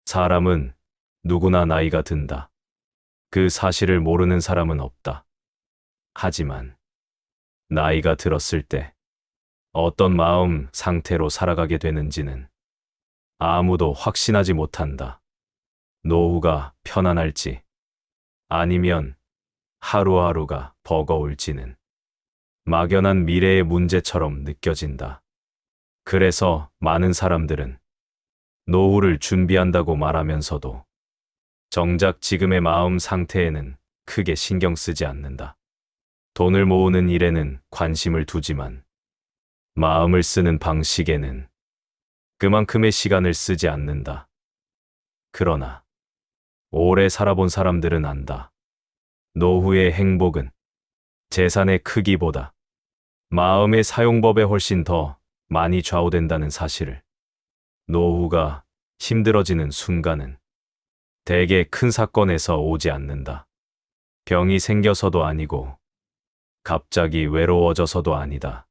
사람은 누구나 나이가 든다. 그 사실을 모르는 사람은 없다. 하지만 나이가 들었을 때 어떤 마음 상태로 살아가게 되는지는 아무도 확신하지 못한다. 노후가 편안할지 아니면 하루하루가 버거울지는 막연한 미래의 문제처럼 느껴진다. 그래서 많은 사람들은 노후를 준비한다고 말하면서도 정작 지금의 마음 상태에는 크게 신경 쓰지 않는다. 돈을 모으는 일에는 관심을 두지만 마음을 쓰는 방식에는 그만큼의 시간을 쓰지 않는다. 그러나 오래 살아본 사람들은 안다. 노후의 행복은 재산의 크기보다 마음의 사용법에 훨씬 더 많이 좌우된다는 사실을. 노후가 힘들어지는 순간은 대개 큰 사건에서 오지 않는다. 병이 생겨서도 아니고 갑자기 외로워져서도 아니다.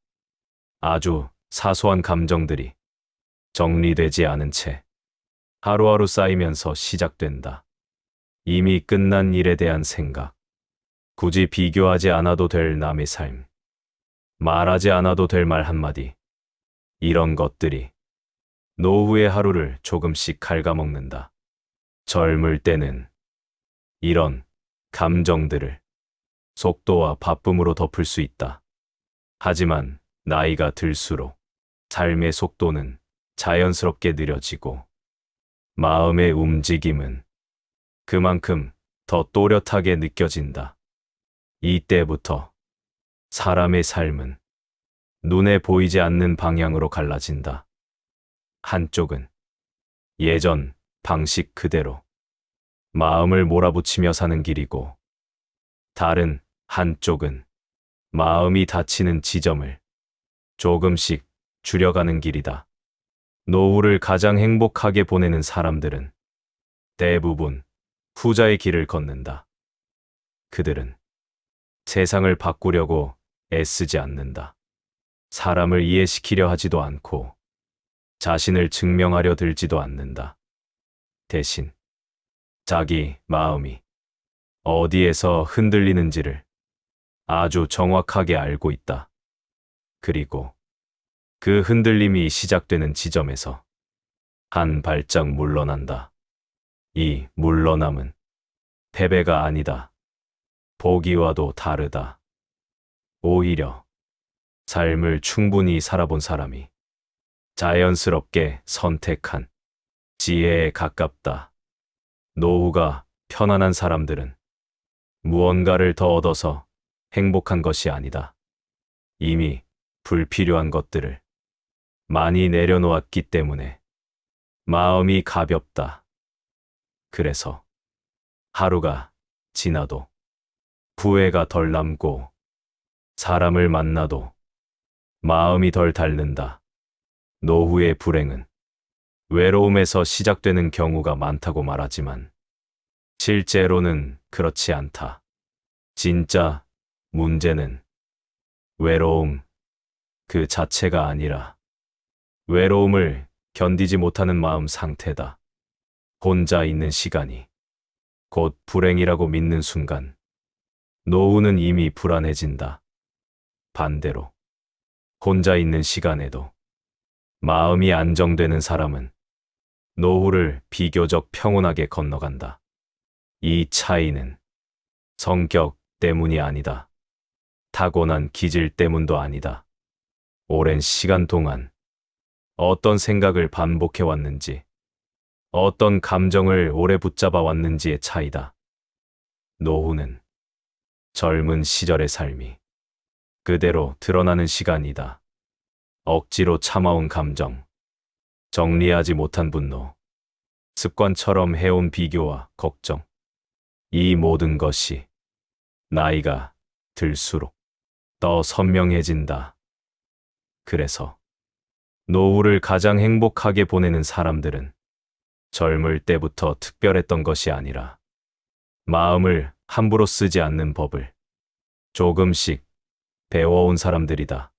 아주 사소한 감정들이 정리되지 않은 채 하루하루 쌓이면서 시작된다. 이미 끝난 일에 대한 생각, 굳이 비교하지 않아도 될 남의 삶, 말하지 않아도 될 말 한마디, 이런 것들이 노후의 하루를 조금씩 갉아먹는다. 젊을 때는 이런 감정들을 속도와 바쁨으로 덮을 수 있다. 하지만 나이가 들수록 삶의 속도는 자연스럽게 느려지고 마음의 움직임은 그만큼 더 또렷하게 느껴진다. 이때부터 사람의 삶은 눈에 보이지 않는 방향으로 갈라진다. 한쪽은 예전 방식 그대로 마음을 몰아붙이며 사는 길이고, 다른 한쪽은 마음이 닫히는 지점을 조금씩 줄여가는 길이다. 노후를 가장 행복하게 보내는 사람들은 대부분 후자의 길을 걷는다. 그들은 세상을 바꾸려고 애쓰지 않는다. 사람을 이해시키려 하지도 않고 자신을 증명하려 들지도 않는다. 대신 자기 마음이 어디에서 흔들리는지를 아주 정확하게 알고 있다. 그리고 그 흔들림이 시작되는 지점에서 한 발짝 물러난다. 이 물러남은 패배가 아니다. 보기와도 다르다. 오히려 삶을 충분히 살아본 사람이 자연스럽게 선택한 지혜에 가깝다. 노후가 편안한 사람들은 무언가를 더 얻어서 행복한 것이 아니다. 이미 불필요한 것들을 많이 내려놓았기 때문에 마음이 가볍다. 그래서 하루가 지나도 후회가 덜 남고 사람을 만나도 마음이 덜 닳는다. 노후의 불행은 외로움에서 시작되는 경우가 많다고 말하지만 실제로는 그렇지 않다. 진짜 문제는 외로움 그 자체가 아니라 외로움을 견디지 못하는 마음 상태다. 혼자 있는 시간이 곧 불행이라고 믿는 순간 노후는 이미 불안해진다. 반대로 혼자 있는 시간에도 마음이 안정되는 사람은 노후를 비교적 평온하게 건너간다. 이 차이는 성격 때문이 아니다. 타고난 기질 때문도 아니다. 오랜 시간 동안 어떤 생각을 반복해 왔는지, 어떤 감정을 오래 붙잡아 왔는지의 차이다. 노후는 젊은 시절의 삶이 그대로 드러나는 시간이다. 억지로 참아온 감정, 정리하지 못한 분노, 습관처럼 해온 비교와 걱정, 이 모든 것이 나이가 들수록 더 선명해진다. 그래서 노후를 가장 행복하게 보내는 사람들은 젊을 때부터 특별했던 것이 아니라 마음을 함부로 쓰지 않는 법을 조금씩 배워온 사람들이다.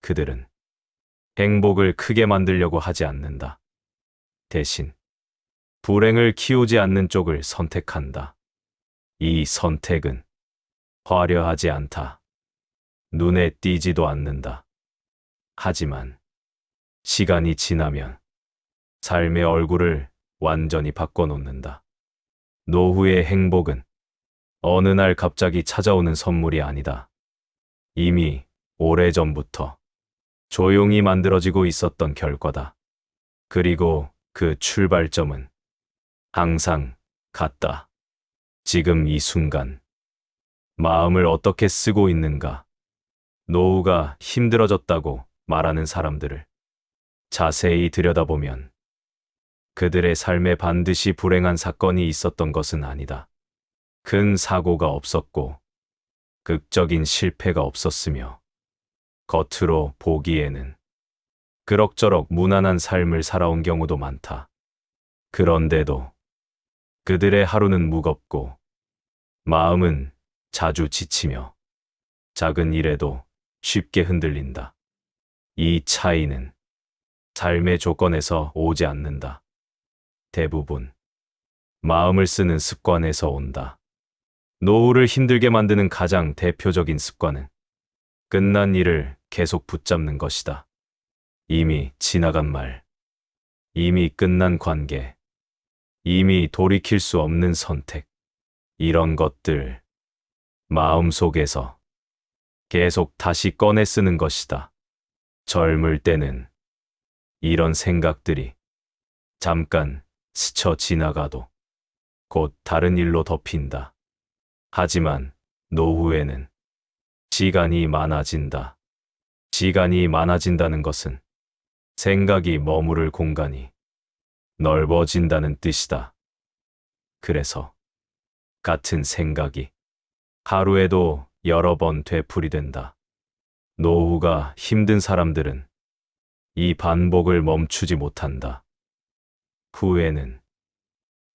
그들은 행복을 크게 만들려고 하지 않는다. 대신 불행을 키우지 않는 쪽을 선택한다. 이 선택은 화려하지 않다. 눈에 띄지도 않는다. 하지만 시간이 지나면 삶의 얼굴을 완전히 바꿔놓는다. 노후의 행복은 어느 날 갑자기 찾아오는 선물이 아니다. 이미 오래전부터 조용히 만들어지고 있었던 결과다. 그리고 그 출발점은 항상 같다. 지금 이 순간, 마음을 어떻게 쓰고 있는가? 노후가 힘들어졌다고 말하는 사람들을 자세히 들여다보면 그들의 삶에 반드시 불행한 사건이 있었던 것은 아니다. 큰 사고가 없었고, 극적인 실패가 없었으며, 겉으로 보기에는 그럭저럭 무난한 삶을 살아온 경우도 많다. 그런데도 그들의 하루는 무겁고, 마음은 자주 지치며, 작은 일에도 쉽게 흔들린다. 이 차이는 삶의 조건에서 오지 않는다. 대부분 마음을 쓰는 습관에서 온다. 노후를 힘들게 만드는 가장 대표적인 습관은 끝난 일을 계속 붙잡는 것이다. 이미 지나간 말, 이미 끝난 관계, 이미 돌이킬 수 없는 선택, 이런 것들 마음속에서 계속 다시 꺼내 쓰는 것이다. 젊을 때는 이런 생각들이 잠깐 스쳐 지나가도 곧 다른 일로 덮인다. 하지만 노후에는 시간이 많아진다. 시간이 많아진다는 것은 생각이 머무를 공간이 넓어진다는 뜻이다. 그래서 같은 생각이 하루에도 여러 번 되풀이된다. 노후가 힘든 사람들은 이 반복을 멈추지 못한다. 후회는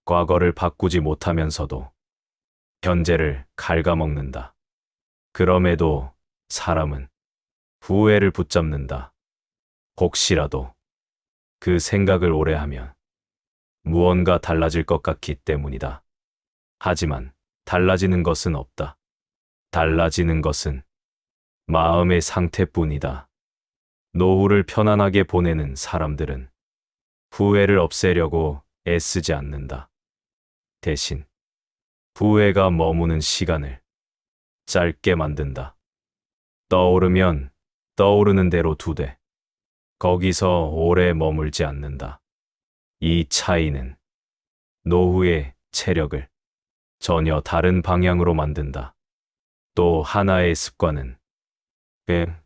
과거를 바꾸지 못하면서도 현재를 갉아먹는다. 그럼에도 사람은 후회를 붙잡는다. 혹시라도 그 생각을 오래 하면 무언가 달라질 것 같기 때문이다. 하지만 달라지는 것은 없다. 달라지는 것은 마음의 상태뿐이다. 노후를 편안하게 보내는 사람들은 후회를 없애려고 애쓰지 않는다. 대신 후회가 머무는 시간을 짧게 만든다. 떠오르면 떠오르는 대로 두되 거기서 오래 머물지 않는다. 이 차이는 노후의 체력을 전혀 다른 방향으로 만든다. 또 하나의 습관은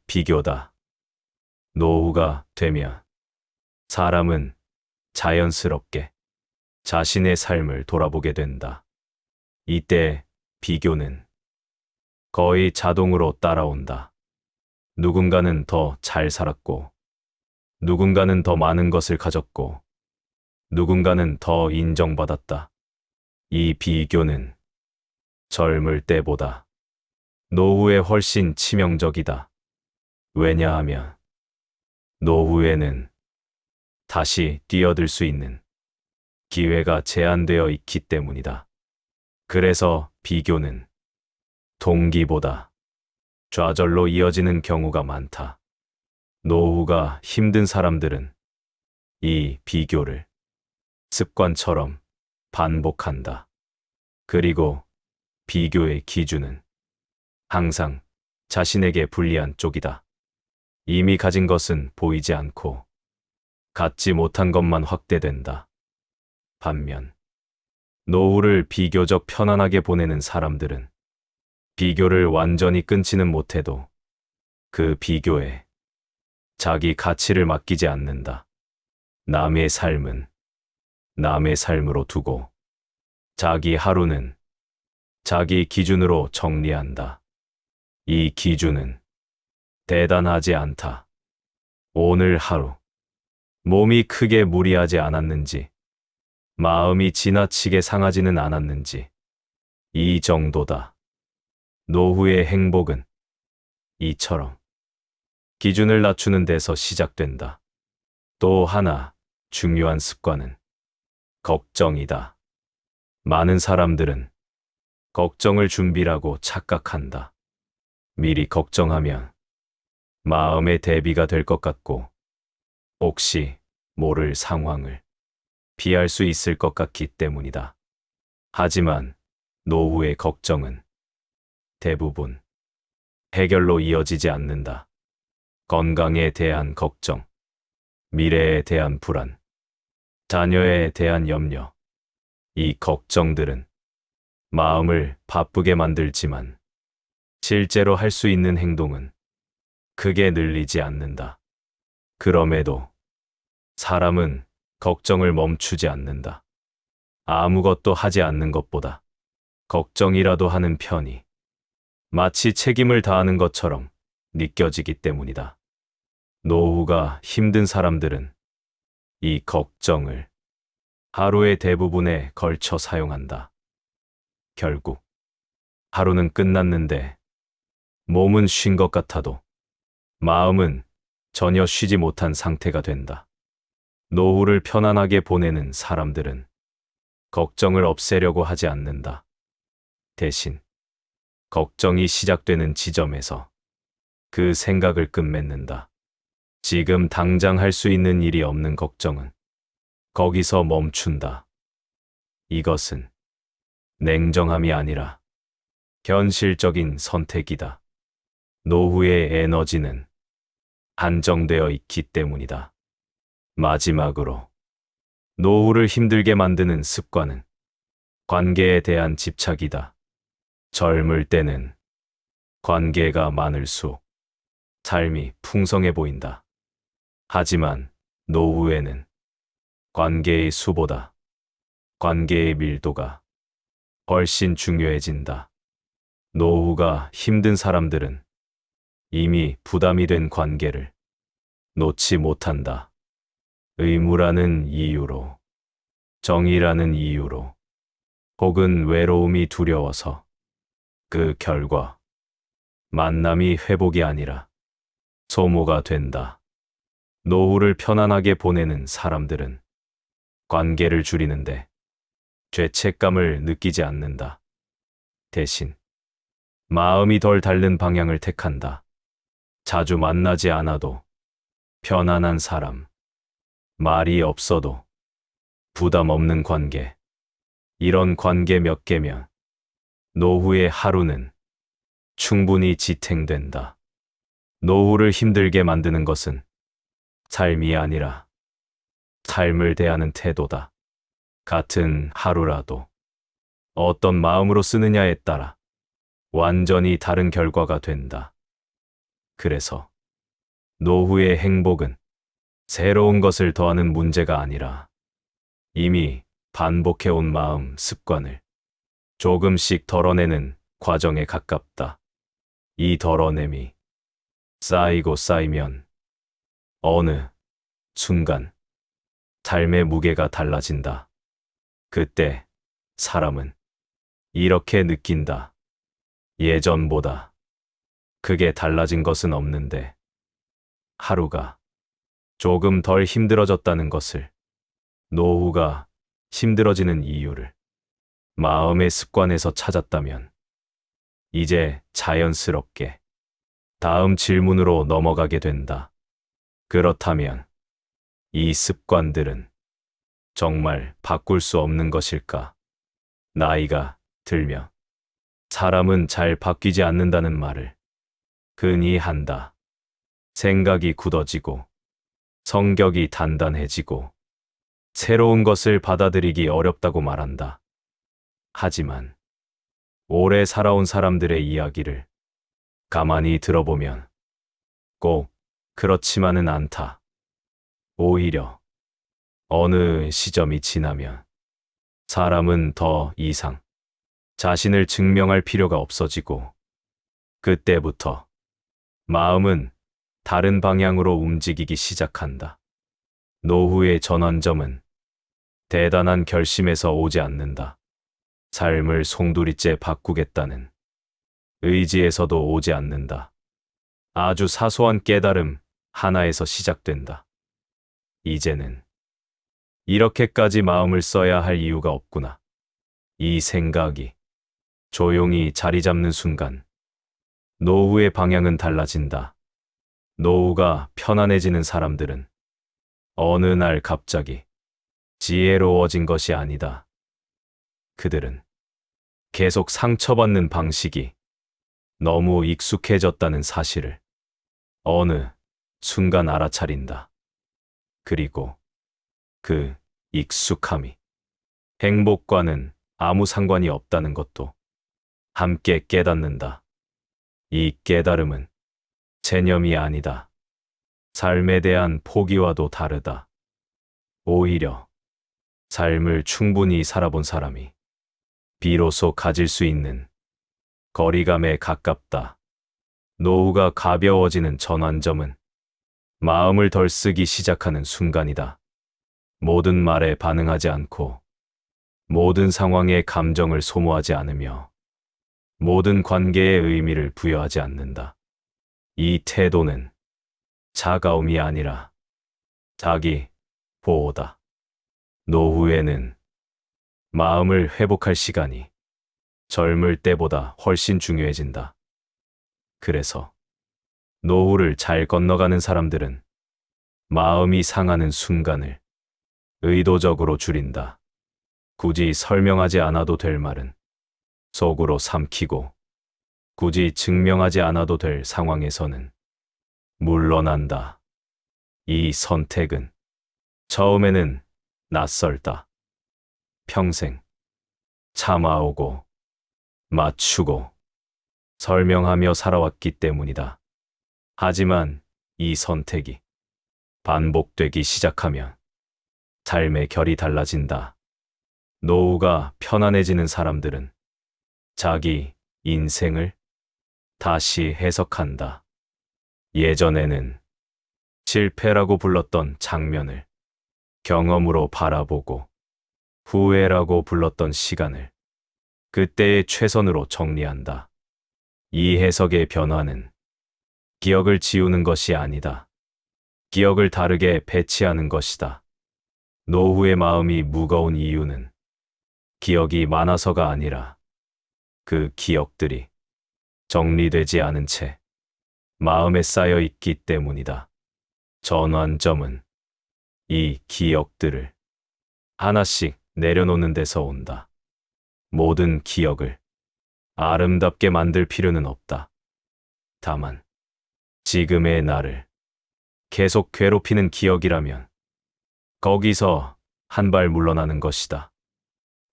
비교다. 노후가 되면 사람은 자연스럽게 자신의 삶을 돌아보게 된다. 이때 비교는 거의 자동으로 따라온다. 누군가는 더 잘 살았고, 누군가는 더 많은 것을 가졌고, 누군가는 더 인정받았다. 이 비교는 젊을 때보다 노후에 훨씬 치명적이다. 왜냐하면 노후에는 다시 뛰어들 수 있는 기회가 제한되어 있기 때문이다. 그래서 비교는 동기보다 좌절로 이어지는 경우가 많다. 노후가 힘든 사람들은 이 비교를 습관처럼 반복한다. 그리고 비교의 기준은 항상 자신에게 불리한 쪽이다. 이미 가진 것은 보이지 않고 갖지 못한 것만 확대된다. 반면 노후를 비교적 편안하게 보내는 사람들은 비교를 완전히 끊지는 못해도 그 비교에 자기 가치를 맡기지 않는다. 남의 삶은 남의 삶으로 두고 자기 하루는 자기 기준으로 정리한다. 이 기준은 대단하지 않다. 오늘 하루 몸이 크게 무리하지 않았는지, 마음이 지나치게 상하지는 않았는지, 이 정도다. 노후의 행복은 이처럼 기준을 낮추는 데서 시작된다. 또 하나 중요한 습관은 걱정이다. 많은 사람들은 걱정을 준비라고 착각한다. 미리 걱정하면 마음의 대비가 될 것 같고 혹시 모를 상황을 피할 수 있을 것 같기 때문이다. 하지만 노후의 걱정은 대부분 해결로 이어지지 않는다. 건강에 대한 걱정, 미래에 대한 불안, 자녀에 대한 염려, 이 걱정들은 마음을 바쁘게 만들지만 실제로 할 수 있는 행동은 크게 늘리지 않는다. 그럼에도 사람은 걱정을 멈추지 않는다. 아무것도 하지 않는 것보다 걱정이라도 하는 편이 마치 책임을 다하는 것처럼 느껴지기 때문이다. 노후가 힘든 사람들은 이 걱정을 하루의 대부분에 걸쳐 사용한다. 결국 하루는 끝났는데 몸은 쉰 것 같아도 마음은 전혀 쉬지 못한 상태가 된다. 노후를 편안하게 보내는 사람들은 걱정을 없애려고 하지 않는다. 대신 걱정이 시작되는 지점에서 그 생각을 끝맺는다. 지금 당장 할 수 있는 일이 없는 걱정은 거기서 멈춘다. 이것은 냉정함이 아니라 현실적인 선택이다. 노후의 에너지는 한정되어 있기 때문이다. 마지막으로 노후를 힘들게 만드는 습관은 관계에 대한 집착이다. 젊을 때는 관계가 많을수록 삶이 풍성해 보인다. 하지만 노후에는 관계의 수보다 관계의 밀도가 훨씬 중요해진다. 노후가 힘든 사람들은 이미 부담이 된 관계를 놓지 못한다. 의무라는 이유로, 정의라는 이유로, 혹은 외로움이 두려워서 그 결과 만남이 회복이 아니라 소모가 된다. 노후를 편안하게 보내는 사람들은 관계를 줄이는데 죄책감을 느끼지 않는다. 대신 마음이 덜 닳는 방향을 택한다. 자주 만나지 않아도 편안한 사람, 말이 없어도 부담 없는 관계, 이런 관계 몇 개면 노후의 하루는 충분히 지탱된다. 노후를 힘들게 만드는 것은 삶이 아니라 삶을 대하는 태도다. 같은 하루라도 어떤 마음으로 쓰느냐에 따라 완전히 다른 결과가 된다. 그래서 노후의 행복은 새로운 것을 더하는 문제가 아니라 이미 반복해온 마음 습관을 조금씩 덜어내는 과정에 가깝다. 이 덜어냄이 쌓이고 쌓이면 어느 순간 삶의 무게가 달라진다. 그때 사람은 이렇게 느낀다. 예전보다 크게 달라진 것은 없는데 하루가 조금 덜 힘들어졌다는 것을, 노후가 힘들어지는 이유를 마음의 습관에서 찾았다면 이제 자연스럽게 다음 질문으로 넘어가게 된다. 그렇다면 이 습관들은 정말 바꿀 수 없는 것일까? 나이가 들면 사람은 잘 바뀌지 않는다는 말을 흔히 한다. 생각이 굳어지고 성격이 단단해지고 새로운 것을 받아들이기 어렵다고 말한다. 하지만 오래 살아온 사람들의 이야기를 가만히 들어보면 꼭 그렇지만은 않다. 오히려 어느 시점이 지나면 사람은 더 이상 자신을 증명할 필요가 없어지고 그때부터 마음은 다른 방향으로 움직이기 시작한다. 노후의 전환점은 대단한 결심에서 오지 않는다. 삶을 송두리째 바꾸겠다는 의지에서도 오지 않는다. 아주 사소한 깨달음 하나에서 시작된다. 이제는 이렇게까지 마음을 써야 할 이유가 없구나. 이 생각이 조용히 자리 잡는 순간 노후의 방향은 달라진다. 노후가 편안해지는 사람들은 어느 날 갑자기 지혜로워진 것이 아니다. 그들은 계속 상처받는 방식이 너무 익숙해졌다는 사실을 어느 순간 알아차린다. 그리고 그 익숙함이 행복과는 아무 상관이 없다는 것도 함께 깨닫는다. 이 깨달음은 체념이 아니다. 삶에 대한 포기와도 다르다. 오히려 삶을 충분히 살아본 사람이 비로소 가질 수 있는 거리감에 가깝다. 노후가 가벼워지는 전환점은 마음을 덜 쓰기 시작하는 순간이다. 모든 말에 반응하지 않고 모든 상황에 감정을 소모하지 않으며 모든 관계에 의미를 부여하지 않는다. 이 태도는 차가움이 아니라 자기 보호다. 노후에는 마음을 회복할 시간이 젊을 때보다 훨씬 중요해진다. 그래서 노후를 잘 건너가는 사람들은 마음이 상하는 순간을 의도적으로 줄인다. 굳이 설명하지 않아도 될 말은 속으로 삼키고 굳이 증명하지 않아도 될 상황에서는 물러난다. 이 선택은 처음에는 낯설다. 평생 참아오고 맞추고 설명하며 살아왔기 때문이다. 하지만 이 선택이 반복되기 시작하면 삶의 결이 달라진다. 노후가 편안해지는 사람들은 자기 인생을 다시 해석한다. 예전에는 실패라고 불렀던 장면을 경험으로 바라보고 후회라고 불렀던 시간을 그때의 최선으로 정리한다. 이 해석의 변화는 기억을 지우는 것이 아니다. 기억을 다르게 배치하는 것이다. 노후의 마음이 무거운 이유는 기억이 많아서가 아니라 그 기억들이 정리되지 않은 채 마음에 쌓여 있기 때문이다. 전환점은 이 기억들을 하나씩 내려놓는 데서 온다. 모든 기억을 아름답게 만들 필요는 없다. 다만 지금의 나를 계속 괴롭히는 기억이라면 거기서 한 발 물러나는 것이다.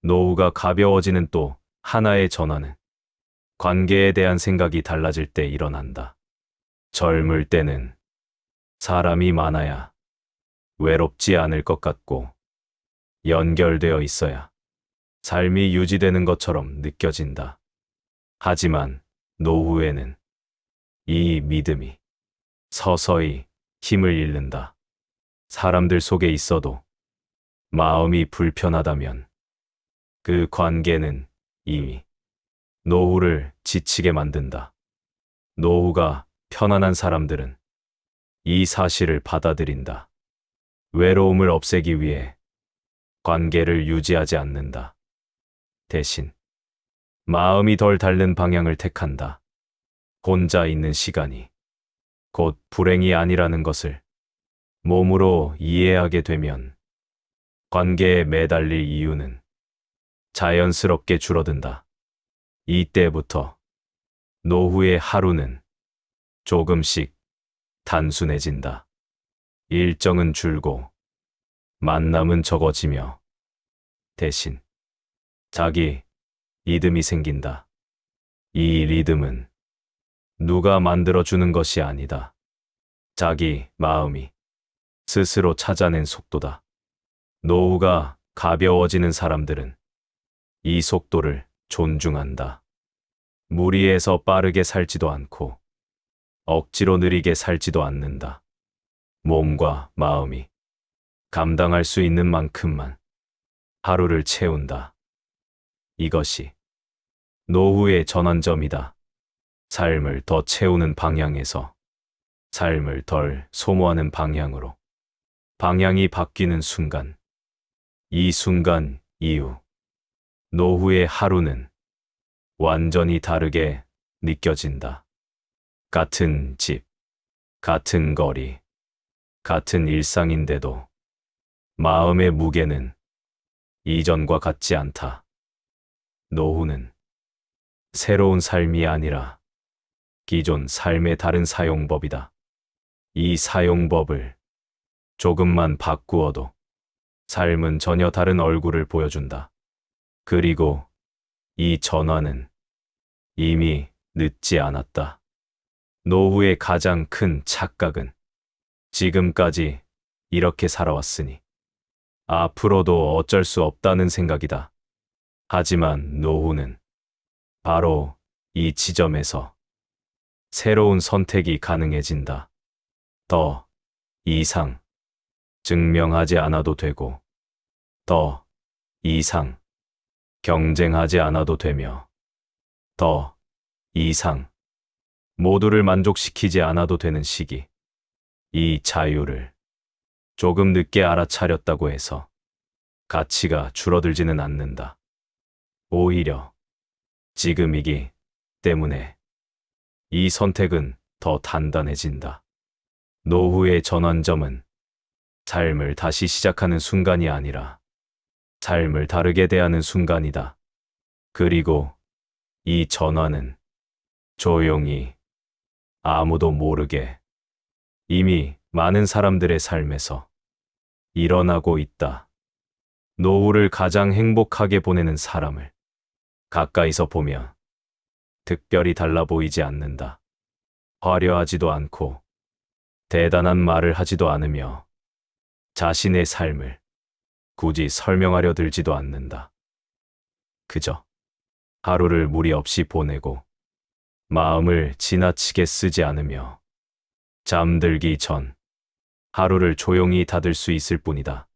노후가 가벼워지는 또 하나의 전환은 관계에 대한 생각이 달라질 때 일어난다. 젊을 때는 사람이 많아야 외롭지 않을 것 같고 연결되어 있어야 삶이 유지되는 것처럼 느껴진다. 하지만 노후에는 이 믿음이 서서히 힘을 잃는다. 사람들 속에 있어도 마음이 불편하다면 그 관계는 이미 노후를 지치게 만든다. 노후가 편안한 사람들은 이 사실을 받아들인다. 외로움을 없애기 위해 관계를 유지하지 않는다. 대신 마음이 덜 닳는 방향을 택한다. 혼자 있는 시간이 곧 불행이 아니라는 것을 몸으로 이해하게 되면 관계에 매달릴 이유는 자연스럽게 줄어든다. 이때부터 노후의 하루는 조금씩 단순해진다. 일정은 줄고 만남은 적어지며 대신 자기 리듬이 생긴다. 이 리듬은 누가 만들어주는 것이 아니다. 자기 마음이 스스로 찾아낸 속도다. 노후가 가벼워지는 사람들은 이 속도를 존중한다. 무리해서 빠르게 살지도 않고 억지로 느리게 살지도 않는다. 몸과 마음이 감당할 수 있는 만큼만 하루를 채운다. 이것이 노후의 전환점이다. 삶을 더 채우는 방향에서 삶을 덜 소모하는 방향으로 방향이 바뀌는 순간 이 순간 이후, 노후의 하루는 완전히 다르게 느껴진다. 같은 집, 같은 거리, 같은 일상인데도 마음의 무게는 이전과 같지 않다. 노후는 새로운 삶이 아니라 기존 삶의 다른 사용법이다. 이 사용법을 조금만 바꾸어도 삶은 전혀 다른 얼굴을 보여준다. 그리고 이 전환은 이미 늦지 않았다. 노후의 가장 큰 착각은 지금까지 이렇게 살아왔으니 앞으로도 어쩔 수 없다는 생각이다. 하지만 노후는 바로 이 지점에서 새로운 선택이 가능해진다. 더 이상 증명하지 않아도 되고, 더 이상 경쟁하지 않아도 되며, 더 이상 모두를 만족시키지 않아도 되는 시기. 이 자유를 조금 늦게 알아차렸다고 해서 가치가 줄어들지는 않는다. 오히려 지금이기 때문에 이 선택은 더 단단해진다. 노후의 전환점은 삶을 다시 시작하는 순간이 아니라 삶을 다르게 대하는 순간이다. 그리고 이 전환은 조용히 아무도 모르게 이미 많은 사람들의 삶에서 일어나고 있다. 노후를 가장 행복하게 보내는 사람을 가까이서 보면 특별히 달라 보이지 않는다. 화려하지도 않고 대단한 말을 하지도 않으며 자신의 삶을 굳이 설명하려 들지도 않는다. 그저 하루를 무리 없이 보내고 마음을 지나치게 쓰지 않으며 잠들기 전 하루를 조용히 닫을 수 있을 뿐이다.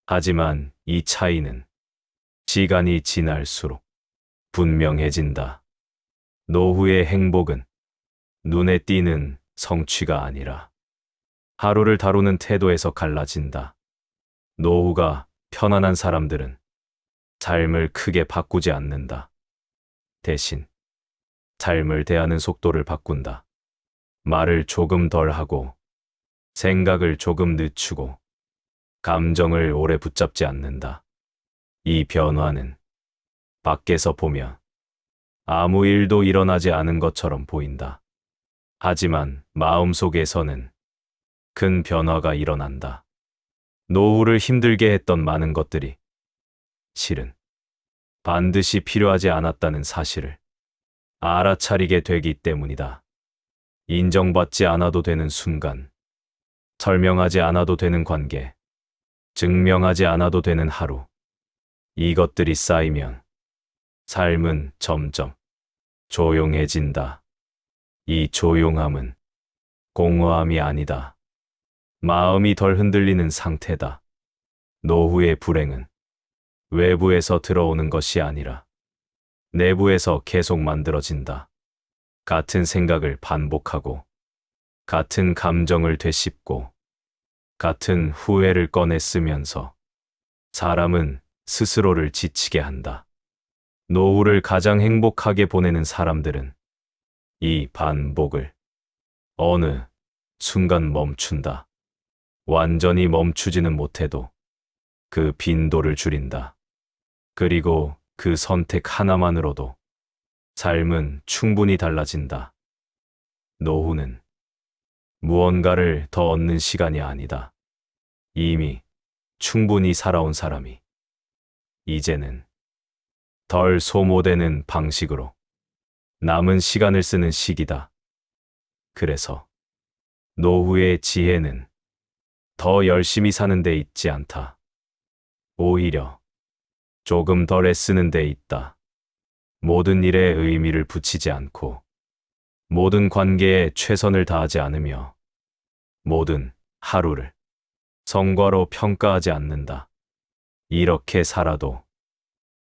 하지만 이 차이는 시간이 지날수록 분명해진다. 노후의 행복은 눈에 띄는 성취가 아니라 하루를 다루는 태도에서 갈라진다. 노후가 편안한 사람들은 삶을 크게 바꾸지 않는다. 대신 삶을 대하는 속도를 바꾼다. 말을 조금 덜 하고 생각을 조금 늦추고 감정을 오래 붙잡지 않는다. 이 변화는 밖에서 보면 아무 일도 일어나지 않은 것처럼 보인다. 하지만 마음속에서는 큰 변화가 일어난다. 노후를 힘들게 했던 많은 것들이 실은 반드시 필요하지 않았다는 사실을 알아차리게 되기 때문이다. 인정받지 않아도 되는 순간, 설명하지 않아도 되는 관계, 증명하지 않아도 되는 하루. 이것들이 쌓이면 삶은 점점 조용해진다. 이 조용함은 공허함이 아니다. 마음이 덜 흔들리는 상태다. 노후의 불행은 외부에서 들어오는 것이 아니라 내부에서 계속 만들어진다. 같은 생각을 반복하고, 같은 감정을 되씹고, 같은 후회를 꺼내 쓰면서 사람은 스스로를 지치게 한다. 노후를 가장 행복하게 보내는 사람들은 이 반복을 어느 순간 멈춘다. 완전히 멈추지는 못해도 그 빈도를 줄인다. 그리고 그 선택 하나만으로도 삶은 충분히 달라진다. 노후는 무언가를 더 얻는 시간이 아니다. 이미 충분히 살아온 사람이 이제는 덜 소모되는 방식으로 남은 시간을 쓰는 시기다. 그래서 노후의 지혜는 더 열심히 사는 데 있지 않다. 오히려 조금 덜 애쓰는 데 있다. 모든 일에 의미를 붙이지 않고, 모든 관계에 최선을 다하지 않으며, 모든 하루를 성과로 평가하지 않는다. 이렇게 살아도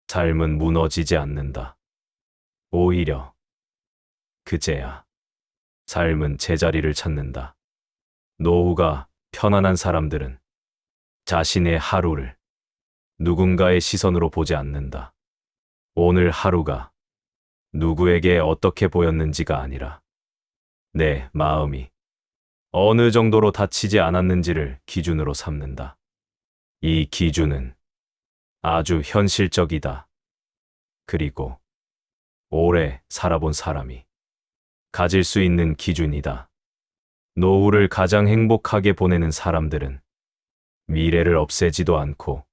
삶은 무너지지 않는다. 오히려 그제야 삶은 제자리를 찾는다. 노후가 편안한 사람들은 자신의 하루를 누군가의 시선으로 보지 않는다. 오늘 하루가 누구에게 어떻게 보였는지가 아니라 내 마음이 어느 정도로 다치지 않았는지를 기준으로 삼는다. 이 기준은 아주 현실적이다. 그리고 오래 살아본 사람이 가질 수 있는 기준이다. 노후를 가장 행복하게 보내는 사람들은 미래를 없애지도 않고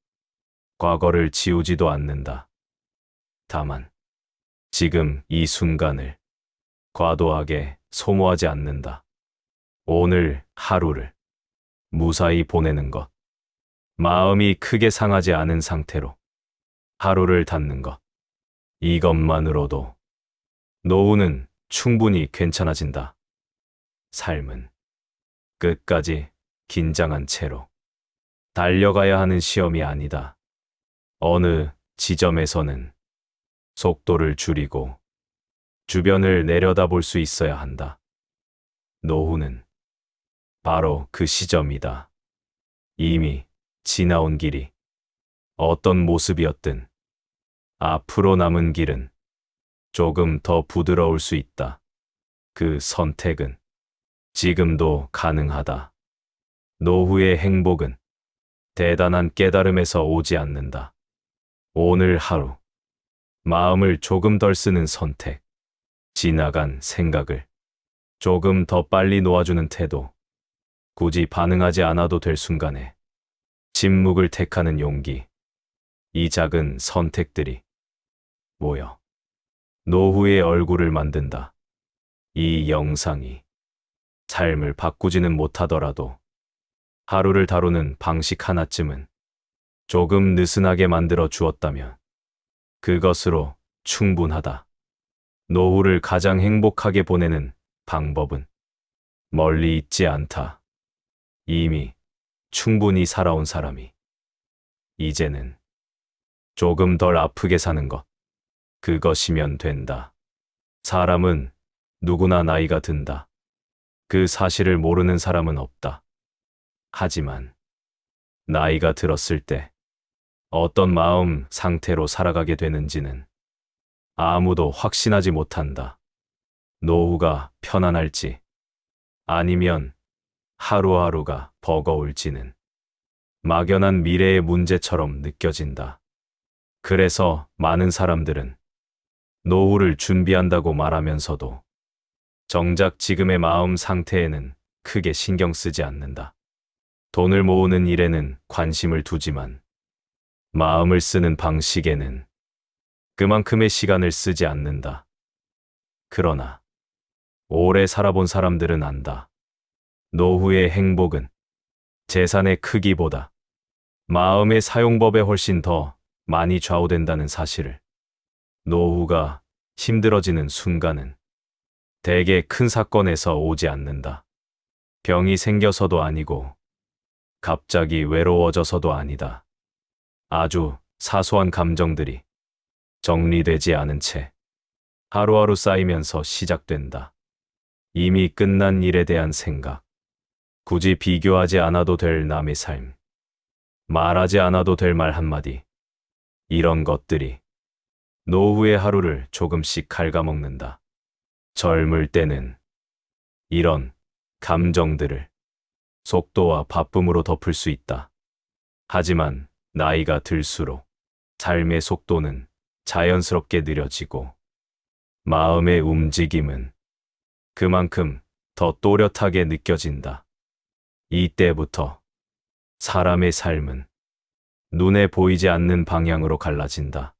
과거를 지우지도 않는다. 다만 지금 이 순간을 과도하게 소모하지 않는다. 오늘 하루를 무사히 보내는 것, 마음이 크게 상하지 않은 상태로 하루를 닫는 것, 이것만으로도 노후는 충분히 괜찮아진다. 삶은 끝까지 긴장한 채로 달려가야 하는 시험이 아니다. 어느 지점에서는 속도를 줄이고 주변을 내려다볼 수 있어야 한다. 노후는 바로 그 시점이다. 이미 지나온 길이 어떤 모습이었든 앞으로 남은 길은 조금 더 부드러울 수 있다. 그 선택은 지금도 가능하다. 노후의 행복은 대단한 깨달음에서 오지 않는다. 오늘 하루, 마음을 조금 덜 쓰는 선택, 지나간 생각을 조금 더 빨리 놓아주는 태도, 굳이 반응하지 않아도 될 순간에 침묵을 택하는 용기, 이 작은 선택들이 모여 노후의 얼굴을 만든다. 이 영상이 삶을 바꾸지는 못하더라도 하루를 다루는 방식 하나쯤은 조금 느슨하게 만들어 주었다면 그것으로 충분하다. 노후를 가장 행복하게 보내는 방법은 멀리 있지 않다. 이미 충분히 살아온 사람이 이제는 조금 덜 아프게 사는 것, 그것이면 된다. 사람은 누구나 나이가 든다. 그 사실을 모르는 사람은 없다. 하지만 나이가 들었을 때 어떤 마음 상태로 살아가게 되는지는 아무도 확신하지 못한다. 노후가 편안할지 아니면 하루하루가 버거울지는 막연한 미래의 문제처럼 느껴진다. 그래서 많은 사람들은 노후를 준비한다고 말하면서도 정작 지금의 마음 상태에는 크게 신경 쓰지 않는다. 돈을 모으는 일에는 관심을 두지만 마음을 쓰는 방식에는 그만큼의 시간을 쓰지 않는다. 그러나 오래 살아본 사람들은 안다. 노후의 행복은 재산의 크기보다 마음의 사용법에 훨씬 더 많이 좌우된다는 사실을. 노후가 힘들어지는 순간은 대개 큰 사건에서 오지 않는다. 병이 생겨서도 아니고 갑자기 외로워져서도 아니다. 아주 사소한 감정들이 정리되지 않은 채 하루하루 쌓이면서 시작된다. 이미 끝난 일에 대한 생각, 굳이 비교하지 않아도 될 남의 삶, 말하지 않아도 될 말 한마디, 이런 것들이 노후의 하루를 조금씩 갉아먹는다. 젊을 때는 이런 감정들을 속도와 바쁨으로 덮을 수 있다. 하지만 나이가 들수록 삶의 속도는 자연스럽게 느려지고 마음의 움직임은 그만큼 더 또렷하게 느껴진다. 이때부터 사람의 삶은 눈에 보이지 않는 방향으로 갈라진다.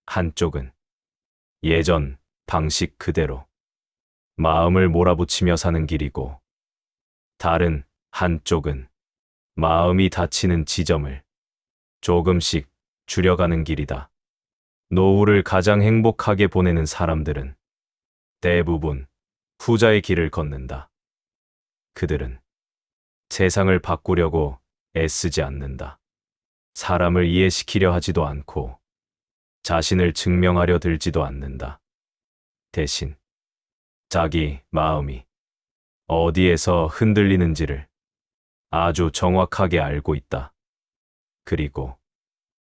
한쪽은 예전 방식 그대로 마음을 몰아붙이며 사는 길이고, 다른 한쪽은 마음이 다치는 지점을 조금씩 줄여가는 길이다. 노후를 가장 행복하게 보내는 사람들은 대부분 후자의 길을 걷는다. 그들은 세상을 바꾸려고 애쓰지 않는다. 사람을 이해시키려 하지도 않고 자신을 증명하려 들지도 않는다. 대신 자기 마음이 어디에서 흔들리는지를 아주 정확하게 알고 있다. 그리고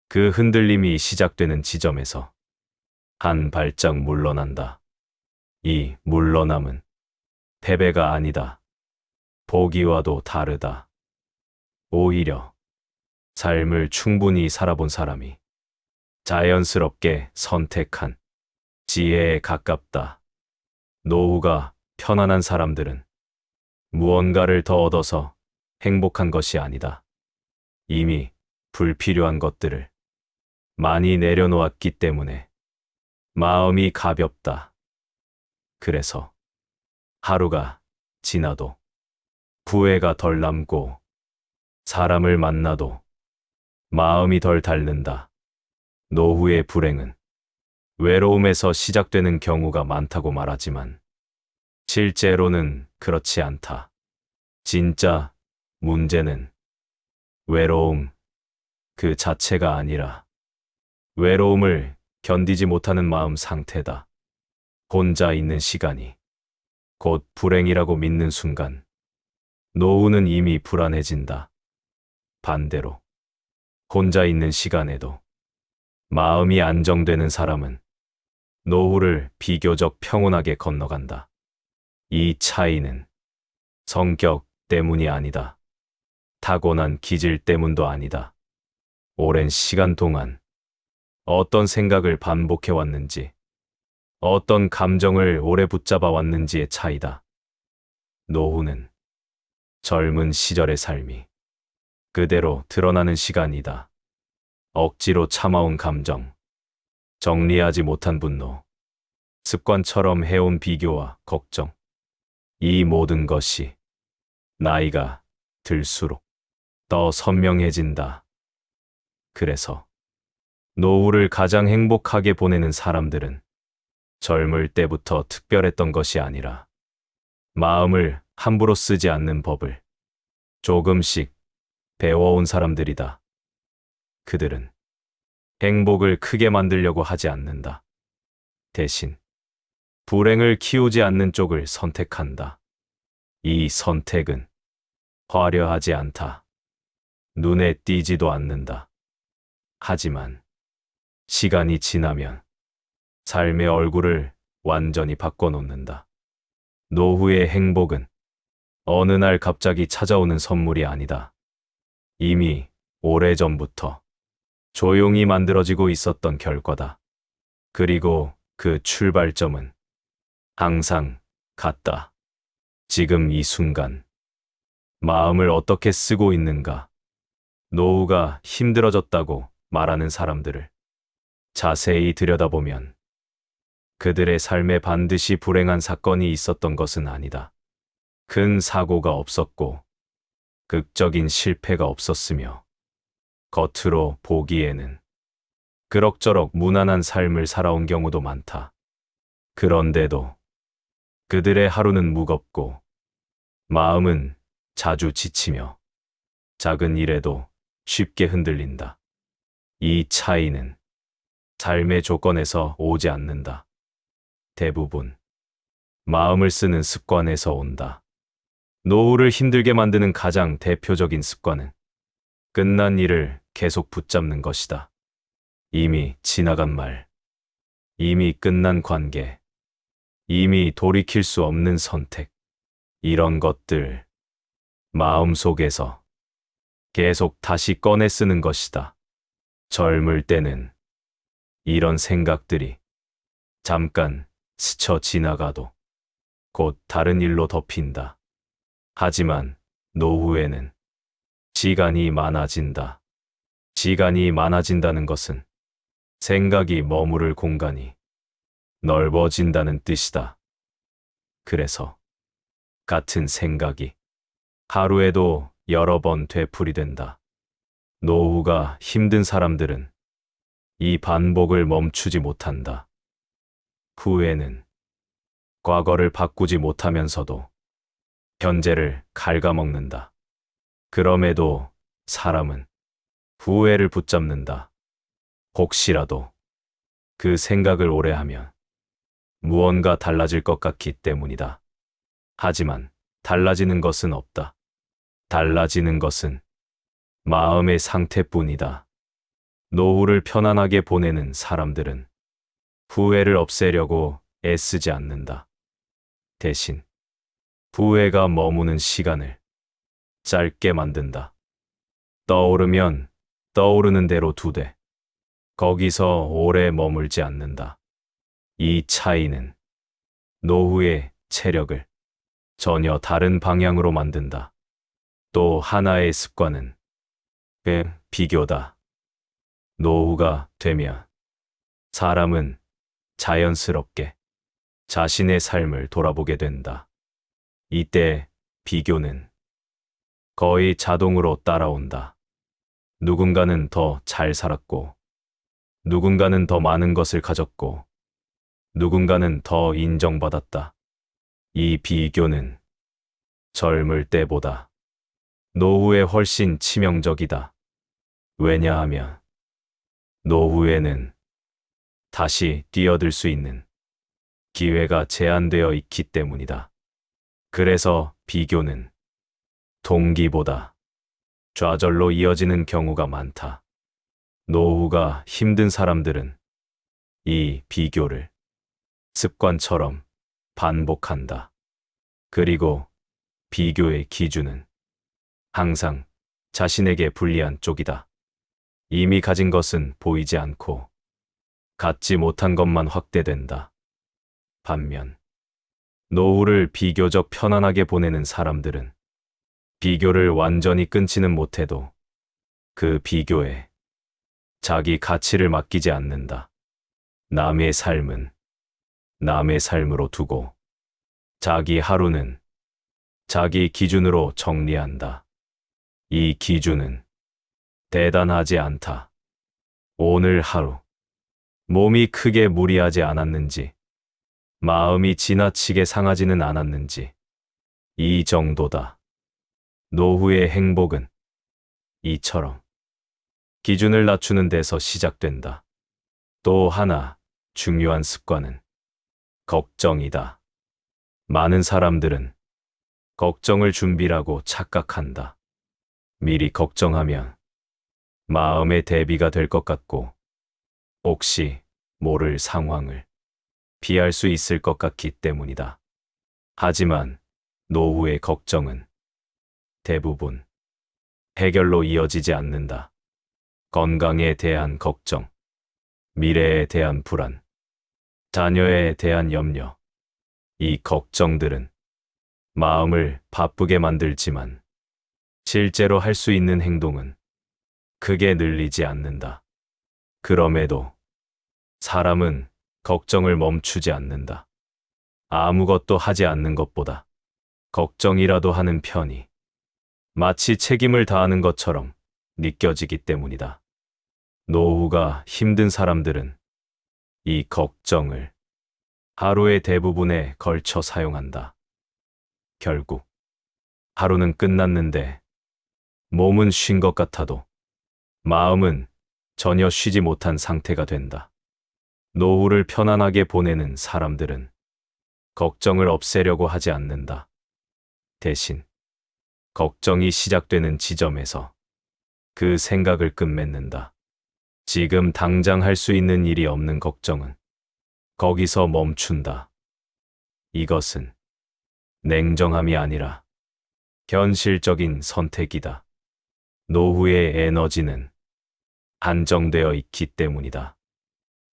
그 흔들림이 시작되는 지점에서 한 발짝 물러난다. 이 물러남은 패배가 아니다. 보기와도 다르다. 오히려 삶을 충분히 살아본 사람이 자연스럽게 선택한 지혜에 가깝다. 노후가 편안한 사람들은 무언가를 더 얻어서 행복한 것이 아니다. 이미 불필요한 것들을 많이 내려놓았기 때문에 마음이 가볍다. 그래서 하루가 지나도 후회가 덜 남고 사람을 만나도 마음이 덜 닳는다. 노후의 불행은 외로움에서 시작되는 경우가 많다고 말하지만 실제로는 그렇지 않다. 진짜 문제는 외로움 그 자체가 아니라 외로움을 견디지 못하는 마음 상태다. 혼자 있는 시간이 곧 불행이라고 믿는 순간 노후는 이미 불안해진다. 반대로 혼자 있는 시간에도 마음이 안정되는 사람은 노후를 비교적 평온하게 건너간다. 이 차이는 성격 때문이 아니다. 타고난 기질 때문도 아니다. 오랜 시간 동안 어떤 생각을 반복해 왔는지, 어떤 감정을 오래 붙잡아 왔는지의 차이다. 노후는 젊은 시절의 삶이 그대로 드러나는 시간이다. 억지로 참아온 감정, 정리하지 못한 분노, 습관처럼 해온 비교와 걱정, 이 모든 것이 나이가 들수록 더 선명해진다. 그래서 노후를 가장 행복하게 보내는 사람들은 젊을 때부터 특별했던 것이 아니라 마음을 함부로 쓰지 않는 법을 조금씩 배워온 사람들이다. 그들은 행복을 크게 만들려고 하지 않는다. 대신 불행을 키우지 않는 쪽을 선택한다. 이 선택은 화려하지 않다. 눈에 띄지도 않는다. 하지만 시간이 지나면 삶의 얼굴을 완전히 바꿔놓는다. 노후의 행복은 어느 날 갑자기 찾아오는 선물이 아니다. 이미 오래전부터 조용히 만들어지고 있었던 결과다. 그리고 그 출발점은 항상 같다. 지금 이 순간 마음을 어떻게 쓰고 있는가? 노후가 힘들어졌다고 말하는 사람들을 자세히 들여다보면 그들의 삶에 반드시 불행한 사건이 있었던 것은 아니다. 큰 사고가 없었고 극적인 실패가 없었으며 겉으로 보기에는 그럭저럭 무난한 삶을 살아온 경우도 많다. 그런데도 그들의 하루는 무겁고 마음은 자주 지치며 작은 일에도 쉽게 흔들린다. 이 차이는 삶의 조건에서 오지 않는다. 대부분 마음을 쓰는 습관에서 온다. 노후를 힘들게 만드는 가장 대표적인 습관은 끝난 일을 계속 붙잡는 것이다. 이미 지나간 말, 이미 끝난 관계, 이미 돌이킬 수 없는 선택, 이런 것들 마음속에서 계속 다시 꺼내 쓰는 것이다. 젊을 때는 이런 생각들이 잠깐 스쳐 지나가도 곧 다른 일로 덮인다. 하지만 노후에는 시간이 많아진다. 시간이 많아진다는 것은 생각이 머무를 공간이 넓어진다는 뜻이다. 그래서 같은 생각이 하루에도 여러 번 되풀이된다. 노후가 힘든 사람들은 이 반복을 멈추지 못한다. 후회는 과거를 바꾸지 못하면서도 현재를 갉아먹는다. 그럼에도 사람은 후회를 붙잡는다. 혹시라도 그 생각을 오래 하면 무언가 달라질 것 같기 때문이다. 하지만 달라지는 것은 없다. 달라지는 것은 마음의 상태뿐이다. 노후를 편안하게 보내는 사람들은 후회를 없애려고 애쓰지 않는다. 대신 후회가 머무는 시간을 짧게 만든다. 떠오르면 떠오르는 대로 두되 거기서 오래 머물지 않는다. 이 차이는 노후의 체력을 전혀 다른 방향으로 만든다. 또 하나의 습관은 비교다. 노후가 되면 사람은 자연스럽게 자신의 삶을 돌아보게 된다. 이때 비교는 거의 자동으로 따라온다. 누군가는 더 잘 살았고, 누군가는 더 많은 것을 가졌고, 누군가는 더 인정받았다. 이 비교는 젊을 때보다 노후에 훨씬 치명적이다. 왜냐하면 노후에는 다시 뛰어들 수 있는 기회가 제한되어 있기 때문이다. 그래서 비교는 동기보다 좌절로 이어지는 경우가 많다. 노후가 힘든 사람들은 이 비교를 습관처럼 반복한다. 그리고 비교의 기준은 항상 자신에게 불리한 쪽이다. 이미 가진 것은 보이지 않고 갖지 못한 것만 확대된다. 반면 노후를 비교적 편안하게 보내는 사람들은 비교를 완전히 끊지는 못해도 그 비교에 자기 가치를 맡기지 않는다. 남의 삶은 남의 삶으로 두고 자기 하루는 자기 기준으로 정리한다. 이 기준은 대단하지 않다. 오늘 하루 몸이 크게 무리하지 않았는지, 마음이 지나치게 상하지는 않았는지, 이 정도다. 노후의 행복은 이처럼 기준을 낮추는 데서 시작된다. 또 하나 중요한 습관은 걱정이다. 많은 사람들은 걱정을 준비라고 착각한다. 미리 걱정하면 마음의 대비가 될 것 같고 혹시 모를 상황을 피할 수 있을 것 같기 때문이다. 하지만 노후의 걱정은 대부분 해결로 이어지지 않는다. 건강에 대한 걱정, 미래에 대한 불안, 자녀에 대한 염려, 이 걱정들은 마음을 바쁘게 만들지만 실제로 할 수 있는 행동은 크게 늘리지 않는다. 그럼에도 사람은 걱정을 멈추지 않는다. 아무것도 하지 않는 것보다 걱정이라도 하는 편이 마치 책임을 다하는 것처럼 느껴지기 때문이다. 노후가 힘든 사람들은 이 걱정을 하루의 대부분에 걸쳐 사용한다. 결국 하루는 끝났는데 몸은 쉰 것 같아도 마음은 전혀 쉬지 못한 상태가 된다. 노후를 편안하게 보내는 사람들은 걱정을 없애려고 하지 않는다. 대신 걱정이 시작되는 지점에서 그 생각을 끝맺는다. 지금 당장 할 수 있는 일이 없는 걱정은 거기서 멈춘다. 이것은 냉정함이 아니라 현실적인 선택이다. 노후의 에너지는 한정되어 있기 때문이다.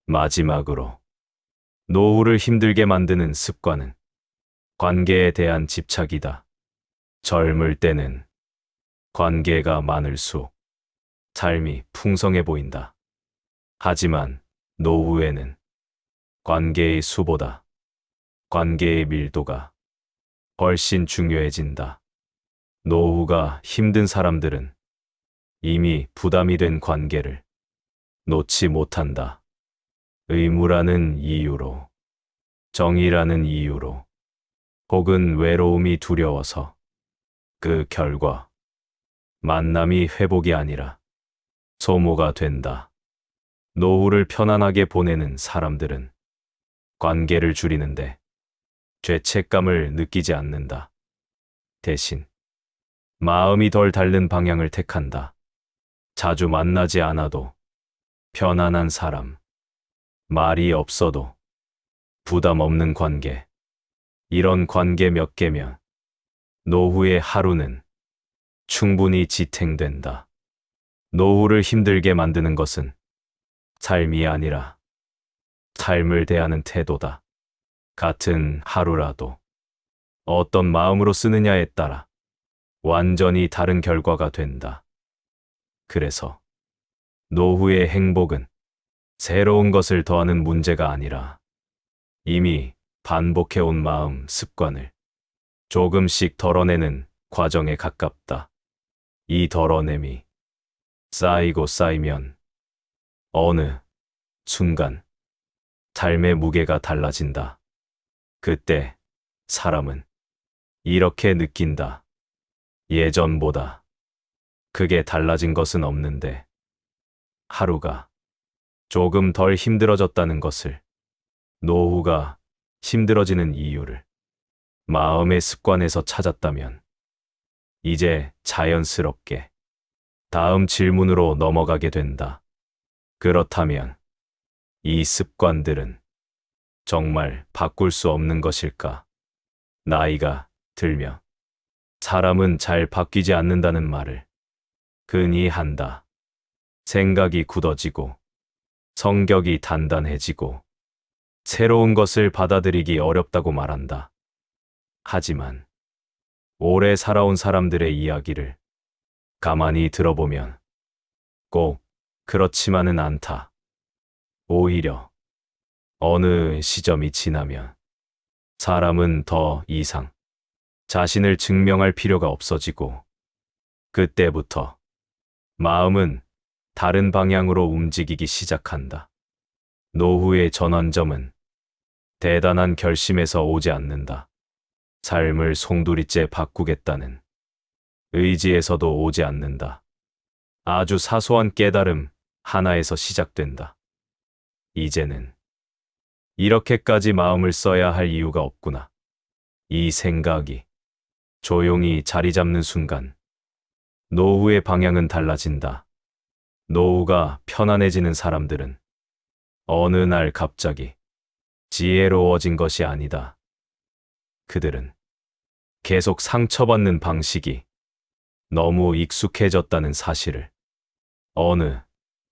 마지막으로 노후를 힘들게 만드는 습관은 관계에 대한 집착이다. 젊을 때는 관계가 많을수록 삶이 풍성해 보인다. 하지만 노후에는 관계의 수보다 관계의 밀도가 훨씬 중요해진다. 노후가 힘든 사람들은 이미 부담이 된 관계를 놓지 못한다. 의무라는 이유로, 정의라는 이유로, 혹은 외로움이 두려워서 그 결과 만남이 회복이 아니라 소모가 된다. 노후를 편안하게 보내는 사람들은 관계를 줄이는데 죄책감을 느끼지 않는다. 대신 마음이 덜 닳는 방향을 택한다. 자주 만나지 않아도 편안한 사람, 말이 없어도 부담 없는 관계, 이런 관계 몇 개면 노후의 하루는 충분히 지탱된다. 노후를 힘들게 만드는 것은 삶이 아니라 삶을 대하는 태도다. 같은 하루라도 어떤 마음으로 쓰느냐에 따라 완전히 다른 결과가 된다. 그래서 노후의 행복은 새로운 것을 더하는 문제가 아니라 이미 반복해온 마음 습관을 조금씩 덜어내는 과정에 가깝다. 이 덜어냄이 쌓이고 쌓이면 어느 순간 삶의 무게가 달라진다. 그때 사람은 이렇게 느낀다. 예전보다 크게 달라진 것은 없는데 하루가 조금 덜 힘들어졌다는 것을, 노후가 힘들어지는 이유를 마음의 습관에서 찾았다면 이제 자연스럽게 다음 질문으로 넘어가게 된다. 그렇다면 이 습관들은 정말 바꿀 수 없는 것일까? 나이가 들면 사람은 잘 바뀌지 않는다는 말을 흔히 한다. 생각이 굳어지고 성격이 단단해지고 새로운 것을 받아들이기 어렵다고 말한다. 하지만 오래 살아온 사람들의 이야기를 가만히 들어보면 꼭 그렇지만은 않다. 오히려 어느 시점이 지나면 사람은 더 이상 자신을 증명할 필요가 없어지고 그때부터 마음은 다른 방향으로 움직이기 시작한다. 노후의 전환점은 대단한 결심에서 오지 않는다. 삶을 송두리째 바꾸겠다는 의지에서도 오지 않는다. 아주 사소한 깨달음 하나에서 시작된다. 이제는 이렇게까지 마음을 써야 할 이유가 없구나. 이 생각이 조용히 자리 잡는 순간 노후의 방향은 달라진다. 노후가 편안해지는 사람들은 어느 날 갑자기 지혜로워진 것이 아니다. 그들은 계속 상처받는 방식이 너무 익숙해졌다는 사실을 어느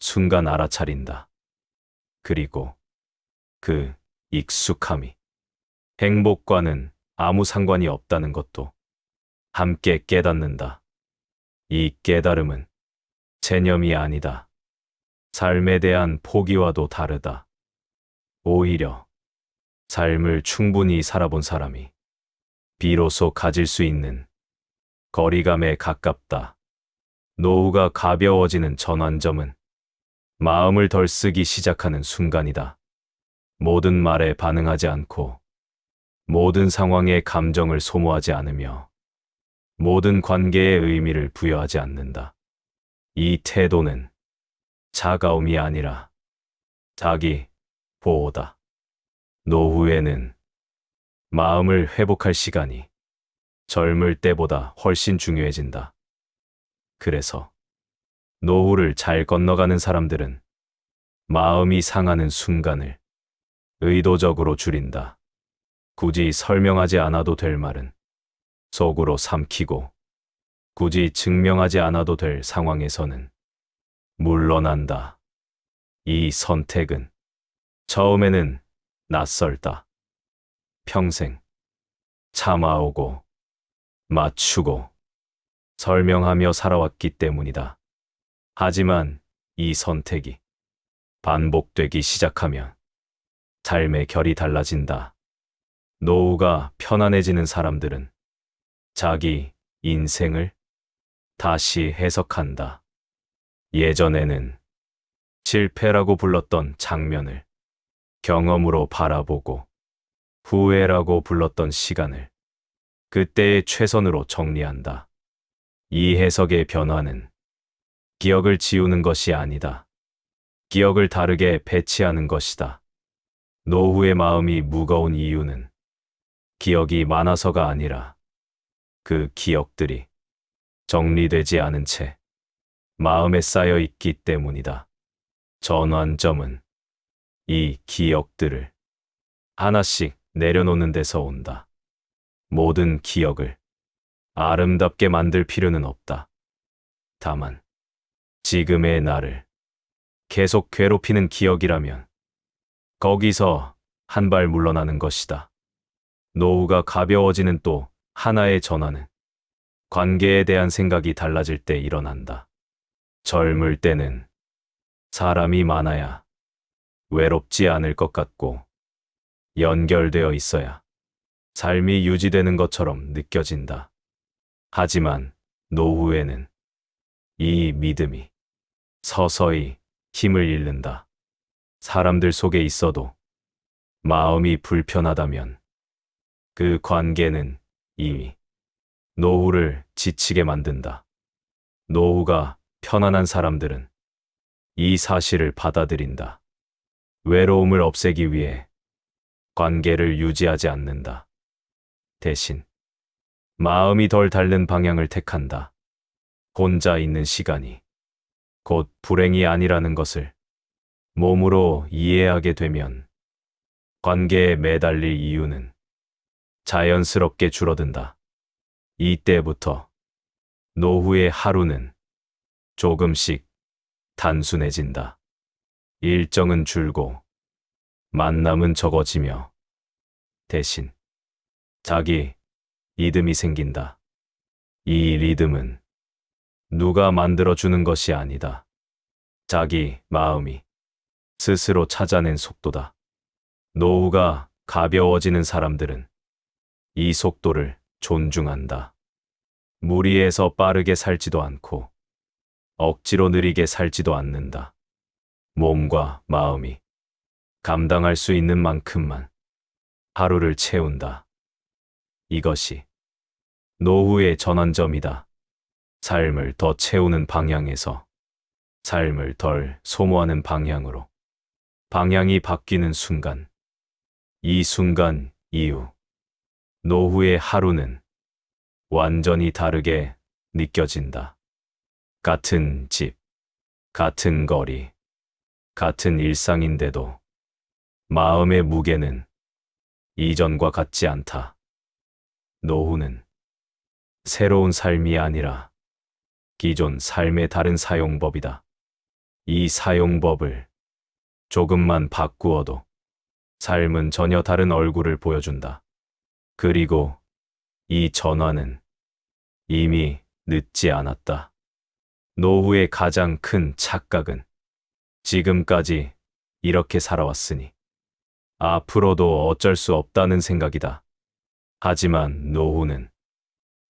순간 알아차린다. 그리고 그 익숙함이 행복과는 아무 상관이 없다는 것도 함께 깨닫는다. 이 깨달음은 체념이 아니다. 삶에 대한 포기와도 다르다. 오히려 삶을 충분히 살아본 사람이 비로소 가질 수 있는 거리감에 가깝다. 노후가 가벼워지는 전환점은 마음을 덜 쓰기 시작하는 순간이다. 모든 말에 반응하지 않고 모든 상황에 감정을 소모하지 않으며 모든 관계에 의미를 부여하지 않는다. 이 태도는 차가움이 아니라 자기 보호다. 노후에는 마음을 회복할 시간이 젊을 때보다 훨씬 중요해진다. 그래서 노후를 잘 건너가는 사람들은 마음이 상하는 순간을 의도적으로 줄인다. 굳이 설명하지 않아도 될 말은 속으로 삼키고 굳이 증명하지 않아도 될 상황에서는 물러난다. 이 선택은 처음에는 낯설다. 평생 참아오고 맞추고 설명하며 살아왔기 때문이다. 하지만 이 선택이 반복되기 시작하면 삶의 결이 달라진다. 노후가 편안해지는 사람들은 자기 인생을 다시 해석한다. 예전에는 실패라고 불렀던 장면을 경험으로 바라보고 후회라고 불렀던 시간을 그때의 최선으로 정리한다. 이 해석의 변화는 기억을 지우는 것이 아니다. 기억을 다르게 배치하는 것이다. 노후의 마음이 무거운 이유는 기억이 많아서가 아니라 그 기억들이 정리되지 않은 채 마음에 쌓여 있기 때문이다. 전환점은 이 기억들을 하나씩 내려놓는 데서 온다. 모든 기억을 아름답게 만들 필요는 없다. 다만 지금의 나를 계속 괴롭히는 기억이라면 거기서 한 발 물러나는 것이다. 노후가 가벼워지는 또 하나의 전환은 관계에 대한 생각이 달라질 때 일어난다. 젊을 때는 사람이 많아야 외롭지 않을 것 같고 연결되어 있어야 삶이 유지되는 것처럼 느껴진다. 하지만 노후에는 이 믿음이 서서히 힘을 잃는다. 사람들 속에 있어도 마음이 불편하다면 그 관계는 이미 노후를 지치게 만든다. 노후가 편안한 사람들은 이 사실을 받아들인다. 외로움을 없애기 위해 관계를 유지하지 않는다. 대신 마음이 덜 닳는 방향을 택한다. 혼자 있는 시간이 곧 불행이 아니라는 것을 몸으로 이해하게 되면 관계에 매달릴 이유는 자연스럽게 줄어든다. 이때부터 노후의 하루는 조금씩 단순해진다. 일정은 줄고 만남은 적어지며 대신 자기 리듬이 생긴다. 이 리듬은 누가 만들어주는 것이 아니다. 자기 마음이 스스로 찾아낸 속도다. 노후가 가벼워지는 사람들은 이 속도를 존중한다. 무리해서 빠르게 살지도 않고 억지로 느리게 살지도 않는다. 몸과 마음이 감당할 수 있는 만큼만 하루를 채운다. 이것이 노후의 전환점이다. 삶을 더 채우는 방향에서 삶을 덜 소모하는 방향으로 방향이 바뀌는 순간, 이 순간 이후 노후의 하루는 완전히 다르게 느껴진다. 같은 집, 같은 거리, 같은 일상인데도 마음의 무게는 이전과 같지 않다. 노후는 새로운 삶이 아니라 기존 삶의 다른 사용법이다. 이 사용법을 조금만 바꾸어도 삶은 전혀 다른 얼굴을 보여준다. 그리고 이 전환은 이미 늦지 않았다. 노후의 가장 큰 착각은 지금까지 이렇게 살아왔으니 앞으로도 어쩔 수 없다는 생각이다. 하지만 노후는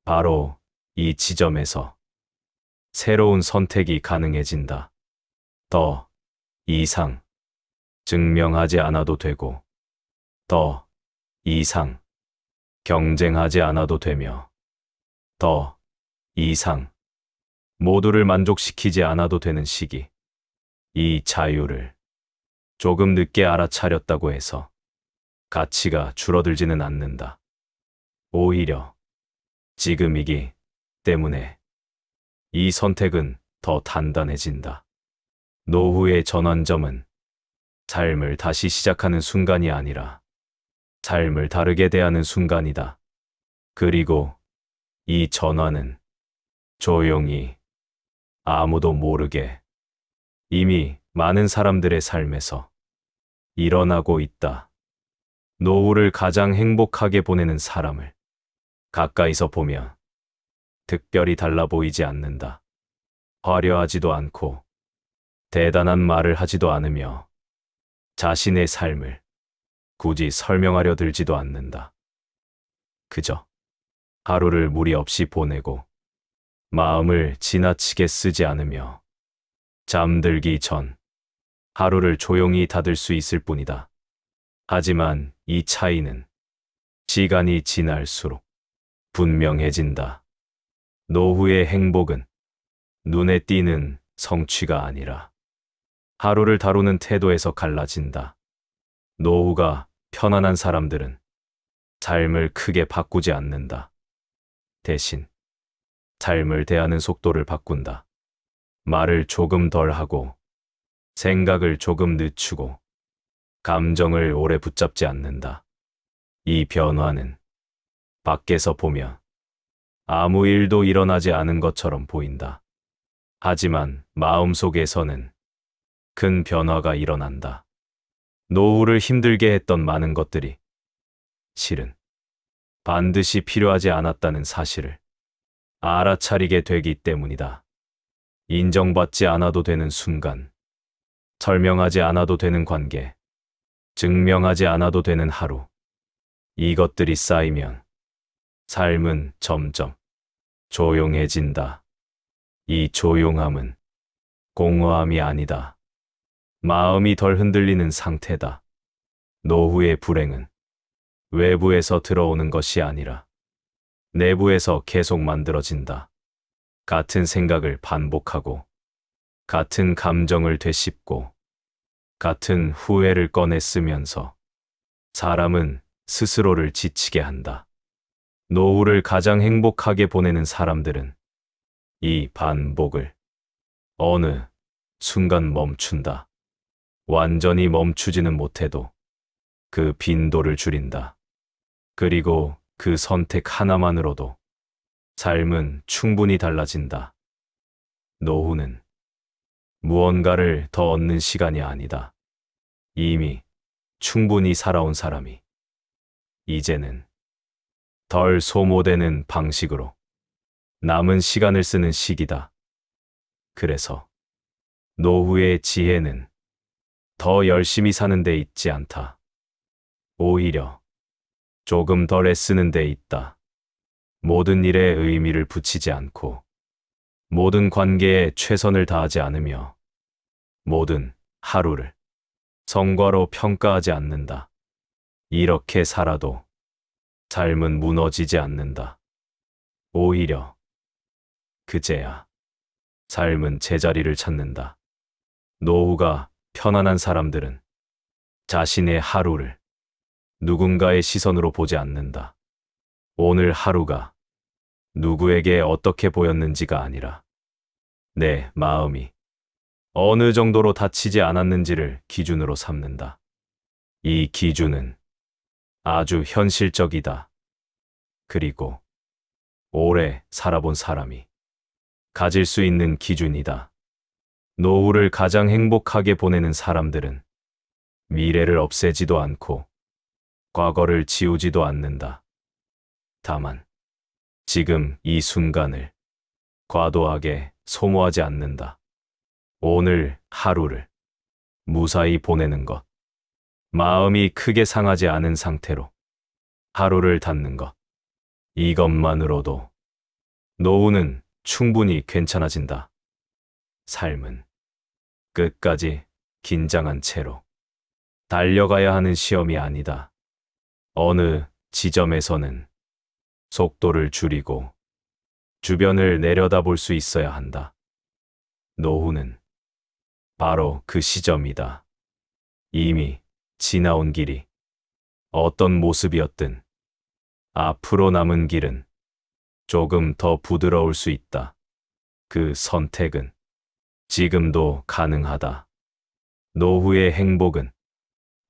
바로 이 지점에서 새로운 선택이 가능해진다. 더 이상 증명하지 않아도 되고, 더 이상 경쟁하지 않아도 되며, 더 이상 모두를 만족시키지 않아도 되는 시기. 이 자유를 조금 늦게 알아차렸다고 해서 가치가 줄어들지는 않는다. 오히려 지금이기 때문에 이 선택은 더 단단해진다. 노후의 전환점은 삶을 다시 시작하는 순간이 아니라 삶을 다르게 대하는 순간이다. 그리고 이 전환은 조용히 아무도 모르게 이미 많은 사람들의 삶에서 일어나고 있다. 노후를 가장 행복하게 보내는 사람을 가까이서 보면 특별히 달라 보이지 않는다. 화려하지도 않고 대단한 말을 하지도 않으며 자신의 삶을 굳이 설명하려 들지도 않는다. 그저 하루를 무리 없이 보내고 마음을 지나치게 쓰지 않으며 잠들기 전 하루를 조용히 닫을 수 있을 뿐이다. 하지만 이 차이는 시간이 지날수록 분명해진다. 노후의 행복은 눈에 띄는 성취가 아니라 하루를 다루는 태도에서 갈라진다. 노후가 편안한 사람들은 삶을 크게 바꾸지 않는다. 대신 삶을 대하는 속도를 바꾼다. 말을 조금 덜 하고 생각을 조금 늦추고 감정을 오래 붙잡지 않는다. 이 변화는 밖에서 보면 아무 일도 일어나지 않은 것처럼 보인다. 하지만 마음속에서는 큰 변화가 일어난다. 노후를 힘들게 했던 많은 것들이 실은 반드시 필요하지 않았다는 사실을 알아차리게 되기 때문이다. 인정받지 않아도 되는 순간, 설명하지 않아도 되는 관계, 증명하지 않아도 되는 하루. 이것들이 쌓이면 삶은 점점 조용해진다. 이 조용함은 공허함이 아니다. 마음이 덜 흔들리는 상태다. 노후의 불행은 외부에서 들어오는 것이 아니라 내부에서 계속 만들어진다. 같은 생각을 반복하고, 같은 감정을 되씹고, 같은 후회를 꺼내 쓰면서 사람은 스스로를 지치게 한다. 노후를 가장 행복하게 보내는 사람들은 이 반복을 어느 순간 멈춘다. 완전히 멈추지는 못해도 그 빈도를 줄인다. 그리고 그 선택 하나만으로도 삶은 충분히 달라진다. 노후는 무언가를 더 얻는 시간이 아니다. 이미 충분히 살아온 사람이 이제는 덜 소모되는 방식으로 남은 시간을 쓰는 시기다. 그래서 노후의 지혜는 더 열심히 사는 데 있지 않다. 오히려 조금 덜 애쓰는 데 있다. 모든 일에 의미를 붙이지 않고, 모든 관계에 최선을 다하지 않으며, 모든 하루를 성과로 평가하지 않는다. 이렇게 살아도 삶은 무너지지 않는다. 오히려 그제야 삶은 제자리를 찾는다. 노후가 편안한 사람들은 자신의 하루를 누군가의 시선으로 보지 않는다. 오늘 하루가 누구에게 어떻게 보였는지가 아니라 내 마음이 어느 정도로 다치지 않았는지를 기준으로 삼는다. 이 기준은 아주 현실적이다. 그리고 오래 살아본 사람이 가질 수 있는 기준이다. 노후를 가장 행복하게 보내는 사람들은 미래를 없애지도 않고 과거를 지우지도 않는다. 다만 지금 이 순간을 과도하게 소모하지 않는다. 오늘 하루를 무사히 보내는 것, 마음이 크게 상하지 않은 상태로 하루를 닫는 것, 이것만으로도 노후는 충분히 괜찮아진다. 삶은 끝까지 긴장한 채로 달려가야 하는 시험이 아니다. 어느 지점에서는 속도를 줄이고 주변을 내려다볼 수 있어야 한다. 노후는 바로 그 시점이다. 이미 지나온 길이 어떤 모습이었든 앞으로 남은 길은 조금 더 부드러울 수 있다. 그 선택은 지금도 가능하다. 노후의 행복은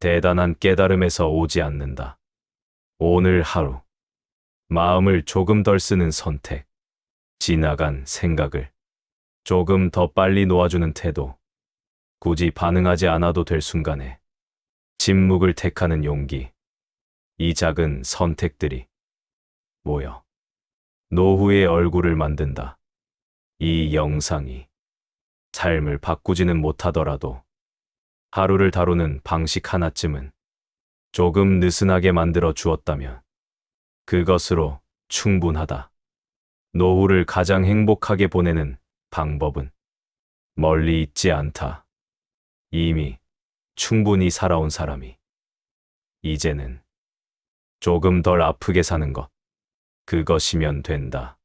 대단한 깨달음에서 오지 않는다. 오늘 하루, 마음을 조금 덜 쓰는 선택, 지나간 생각을 조금 더 빨리 놓아주는 태도, 굳이 반응하지 않아도 될 순간에 침묵을 택하는 용기, 이 작은 선택들이 모여 노후의 얼굴을 만든다. 이 영상이 삶을 바꾸지는 못하더라도 하루를 다루는 방식 하나쯤은 조금 느슨하게 만들어 주었다면 그것으로 충분하다. 노후를 가장 행복하게 보내는 방법은 멀리 있지 않다. 이미 충분히 살아온 사람이 이제는 조금 덜 아프게 사는 것, 그것이면 된다.